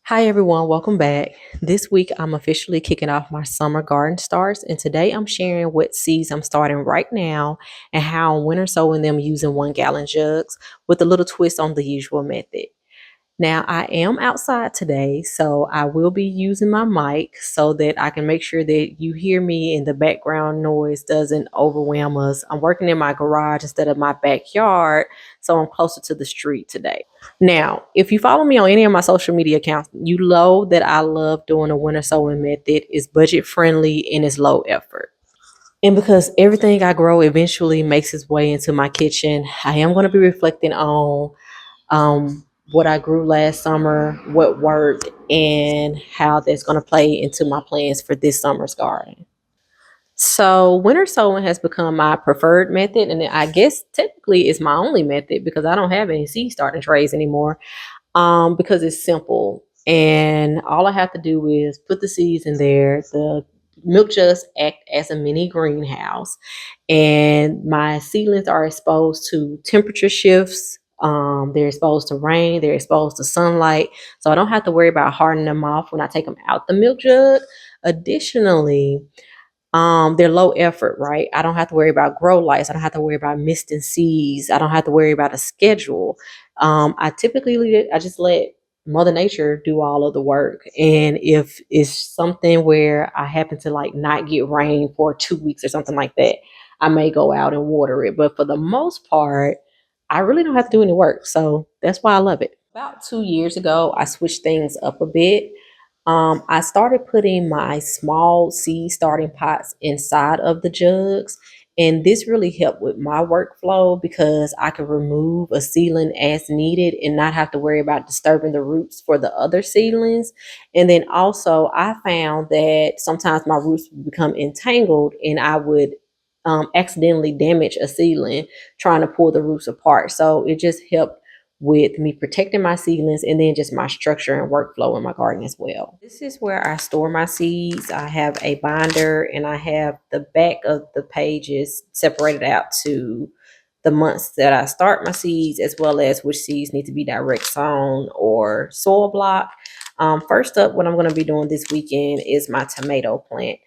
Hi everyone, welcome back. This week I'm officially kicking off my summer garden starts, and today I'm sharing what seeds I'm starting right now and how I'm winter sowing them using 1 gallon jugs with a little twist on the usual method. Now, I am outside today, so I will be using my mic so that I can make sure that you hear me and the background noise doesn't overwhelm us. I'm working in my garage instead of my backyard, so I'm closer to the street today. Now, if you follow me on any of my social media accounts, you know that I love doing a winter sowing method. It's budget friendly and it's low effort. And because everything I grow eventually makes its way into my kitchen, I am going to be reflecting on what I grew last summer, what worked, and how that's going to play into my plans for this summer's garden. So, winter sowing has become my preferred method, and I guess technically it's my only method because I don't have any seed starting trays anymore. Because it's simple, and all I have to do is put the seeds in there. The milk jugs act as a mini greenhouse, and my seedlings are exposed to temperature shifts. They're exposed to rain, they're exposed to sunlight, so I don't have to worry about hardening them off when I take them out the milk jug. Additionally, they're low effort, right? I don't have to worry about grow lights. I don't have to worry about misting seeds. I don't have to worry about a schedule. I typically I just let Mother Nature do all of the work. And if it's something where I happen to like not get rain for 2 weeks or something like that, I may go out and water it. But for the most part, I really don't have to do any work. So that's why I love it. About 2 years ago, I switched things up a bit. I started putting my small seed starting pots inside of the jugs. And this really helped with my workflow because I could remove a seedling as needed and not have to worry about disturbing the roots for the other seedlings. And then also, I found that sometimes my roots would become entangled and I would accidentally damage a seedling trying to pull the roots apart. So it just helped with me protecting my seedlings and then just my structure and workflow in my garden as well. This is where I store my seeds. I have a binder and I have the back of the pages separated out to the months that I start my seeds as well as which seeds need to be direct sown or soil block. First up, what I'm going to be doing this weekend is my tomato plant.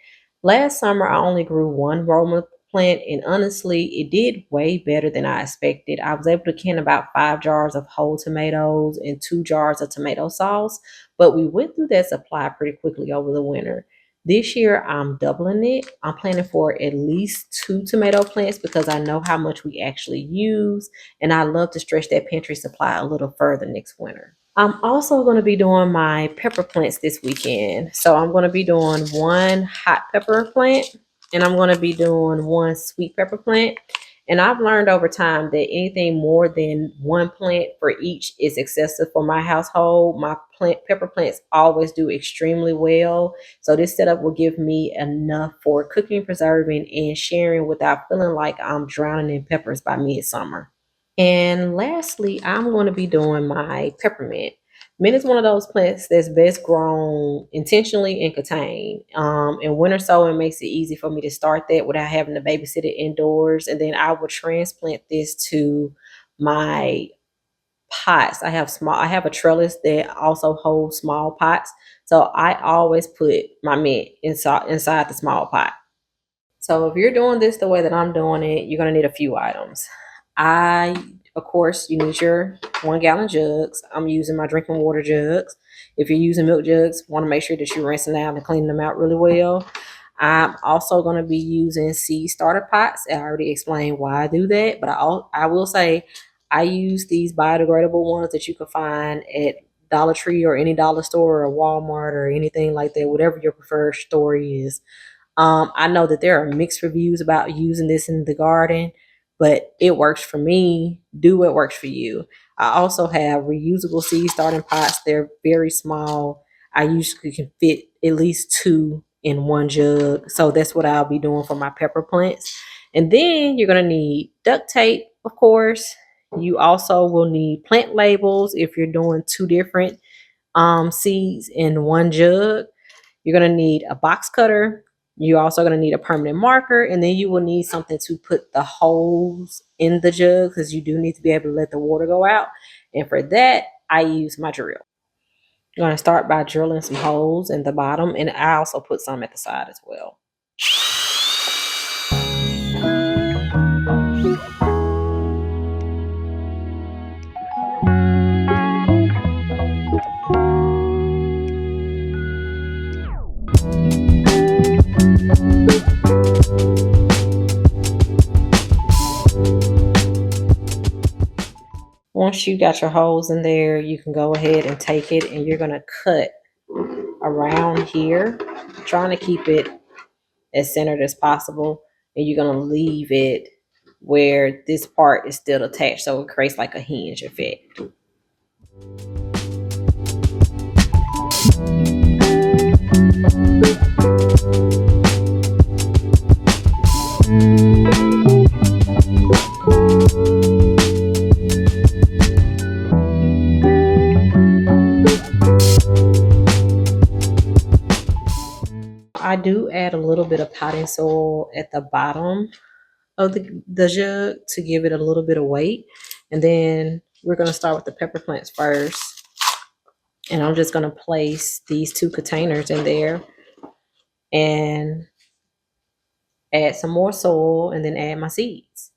Last summer, I only grew one Roma plant, and honestly, it did way better than I expected. I was able to can about 5 jars of whole tomatoes and 2 jars of tomato sauce, but we went through that supply pretty quickly over the winter. This year, I'm doubling it. I'm planning for at least 2 tomato plants because I know how much we actually use, and I love to stretch that pantry supply a little further next winter. I'm also going to be doing my pepper plants this weekend. So I'm going to be doing one hot pepper plant and I'm going to be doing one sweet pepper plant. And I've learned over time that anything more than one plant for each is excessive for my household. My pepper plants always do extremely well. So this setup will give me enough for cooking, preserving, and sharing without feeling like I'm drowning in peppers by midsummer. And lastly, I'm going to be doing my peppermint. Mint is one of those plants that's best grown intentionally and contained. And winter sowing makes it easy for me to start that without having to babysit it indoors. And then I will transplant this to my pots. I have a trellis that also holds small pots. So I always put my mint inside the small pot. So if you're doing this the way that I'm doing it, you're gonna need a few items. Of course, you need your 1 gallon jugs. I'm using my drinking water jugs. If you're using milk jugs, want to make sure that you're rinsing out and cleaning them out really well. I'm also going to be using seed starter pots. I already explained why I do that, but I will say I use these biodegradable ones that you can find at Dollar Tree or any dollar store or Walmart or anything like that, whatever your preferred store is. I know that there are mixed reviews about using this in the garden, but it works for me. Do what works for you. I also have reusable seed starting pots. They're very small. I usually can fit at least two in one jug. So that's what I'll be doing for my pepper plants. And then you're going to need duct tape, of course. You also will need plant labels if you're doing two different seeds in one jug. You're going to need a box cutter. You're also going to need a permanent marker, and then you will need something to put the holes in the jug because you do need to be able to let the water go out. And for that, I use my drill. You're going to start by drilling some holes in the bottom, and I also put some at the side as well. Once you got your holes in there, you can go ahead and take it, and you're going to cut around here, trying to keep it as centered as possible, and you're going to leave it where this part is still attached, so it creates like a hinge effect. I do add a little bit of potting soil at the bottom of the jug to give it a little bit of weight. And then we're going to start with the pepper plants first. And I'm just going to place these 2 containers in there and add some more soil and then add my seeds.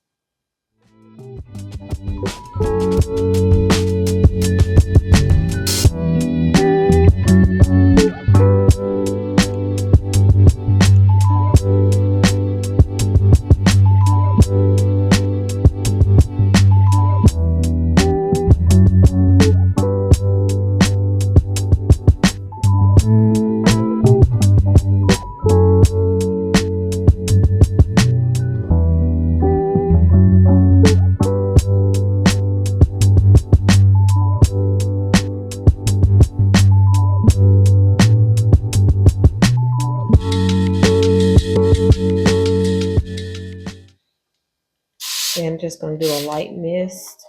And I'm just going to do a light mist.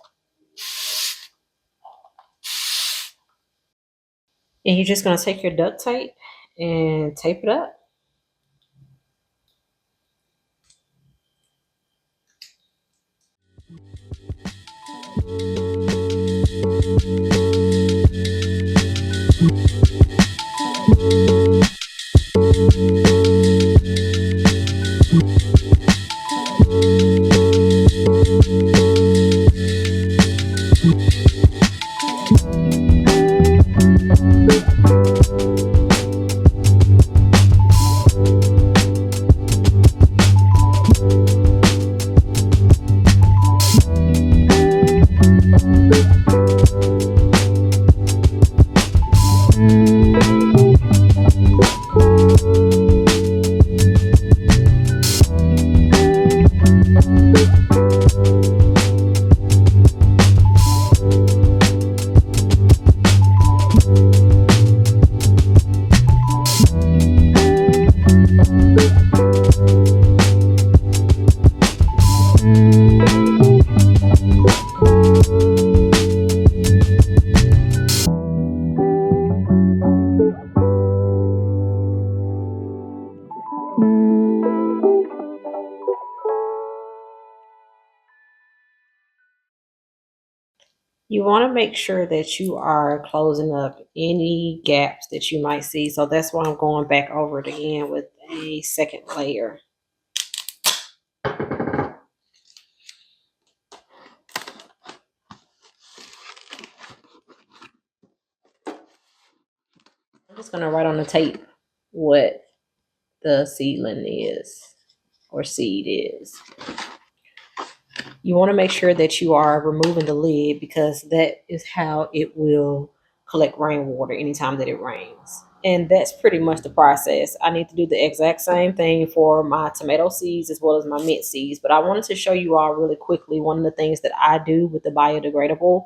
And you're just going to take your duct tape and tape it up. You want to make sure that you are closing up any gaps that you might see. So that's why I'm going back over it again with a second layer. I'm just going to write on the tape what the seedling is or seed is. You want to make sure that you are removing the lid because that is how it will collect rainwater anytime that it rains. And that's pretty much the process. I need to do the exact same thing for my tomato seeds as well as my mint seeds. But I wanted to show you all really quickly one of the things that I do with the biodegradable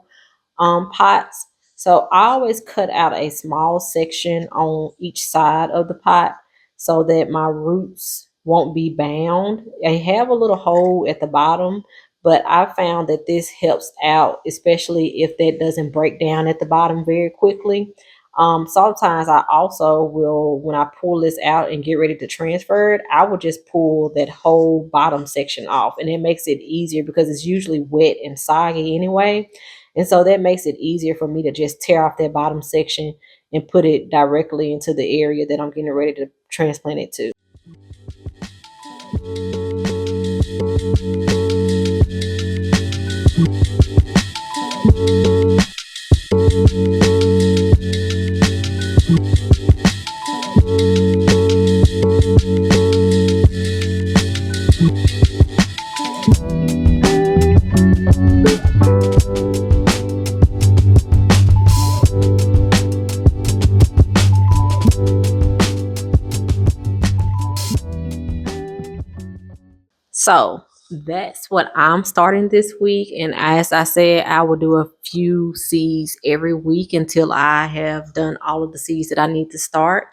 pots. So I always cut out a small section on each side of the pot so that my roots won't be bound. I have a little hole at the bottom, but I found that this helps out, especially if that doesn't break down at the bottom very quickly. Sometimes I also will, when I pull this out and get ready to transfer it, I will just pull that whole bottom section off, and it makes it easier because it's usually wet and soggy anyway. And so that makes it easier for me to just tear off that bottom section and put it directly into the area that I'm getting ready to transplant it to. So that's what I'm starting this week. And as I said, I will do a few seeds every week until I have done all of the seeds that I need to start.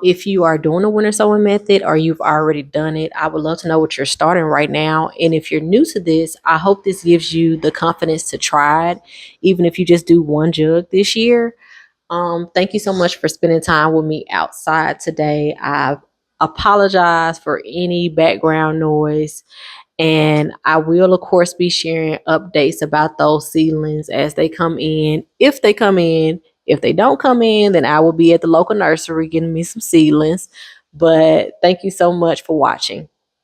If you are doing a winter sowing method or you've already done it, I would love to know what you're starting right now. And if you're new to this, I hope this gives you the confidence to try it, even if you just do one jug this year. Thank you so much for spending time with me outside today. I apologize for any background noise. And I will, of course, be sharing updates about those seedlings as they come in. If they come in, if they don't come in, then I will be at the local nursery getting me some seedlings. But thank you so much for watching.